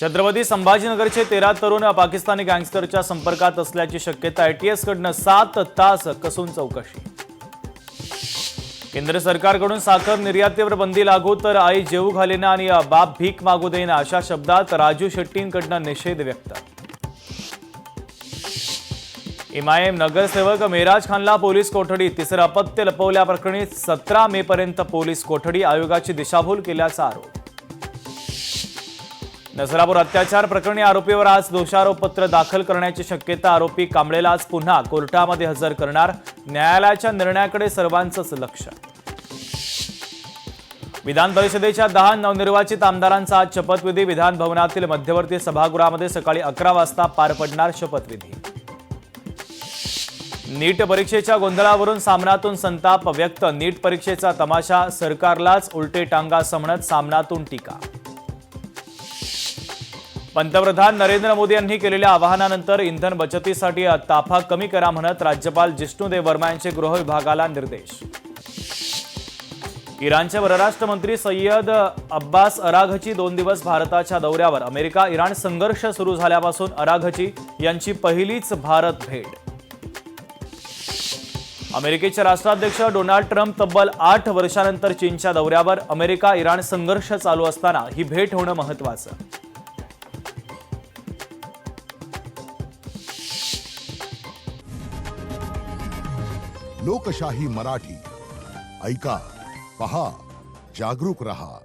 छत्रपती संभाजीनगरचे 13 तरुण पाकिस्तानी गँगस्टरच्या संपर्कात असल्याची शक्यता एटीएसकडून 7 तास कसून चौकशी। केंद्र सरकारकडून साखर निर्यातीवर बंदी लागू तर आई जेवू घालेना आणि बाप भीक मागू देना अशा शब्दात राजू शेट्टींकडून निषेध व्यक्त। एमआयएम नगरसेवक मेराज खानला पोलीस कोठडी। तिसरं अपत्य लपवल्याप्रकरणी 17 मे पर्यंत पोलीस कोठडी। आयोगाची दिशाभूल केल्याचा आरोप। नसरापूर अत्याचार प्रकरणी आरोपीवर आज दोषारोपपत्र दाखल करण्याची शक्यता। आरोपी कांबळेला आज पुन्हा कोर्टामध्ये हजर करणार। न्यायालयाच्या निर्णयाकडे सर्वांचंच लक्ष। विधान परिषदेच्या 10 नवनिर्वाचित आमदारांचा आज शपथविधी। विधान भवनातील मध्यवर्ती सभागृहामध्ये सकाळी 11 वाजता पार पडणार शपथविधी। नीट परीक्षेच्या गोंधळावरून सामनातून संताप व्यक्त। नीट परीक्षेचा तमाशा सरकारलाच उलटे टांगा असं म्हणत सामनातून टीका। पंतप्रधान नरेंद्र मोदी यांनी केलेल्या आवाहनानंतर इंधन बचतीसाठी ताफा कमी करा म्हणत राज्यपाल जिष्णुदेव वर्मा यांचे गृह विभागाला निर्देश। इराणचे परराष्ट्र मंत्री सय्यद अब्बास अराघची 2 दिवस भारताच्या दौऱ्यावर। अमेरिका इराण संघर्ष सुरू झाल्यापासून अराघची यांची पहिलीच भारत भेट। अमेरिकेचे राष्ट्राध्यक्ष डोनाल्ड ट्रम्प तब्बल 8 वर्षांनंतर चीनच्या दौऱ्यावर। अमेरिका इराण संघर्ष चालू असताना ही भेट होणं महत्त्वाचं। लोकशाही मराठी ऐका, पहा, जागरूक रहा।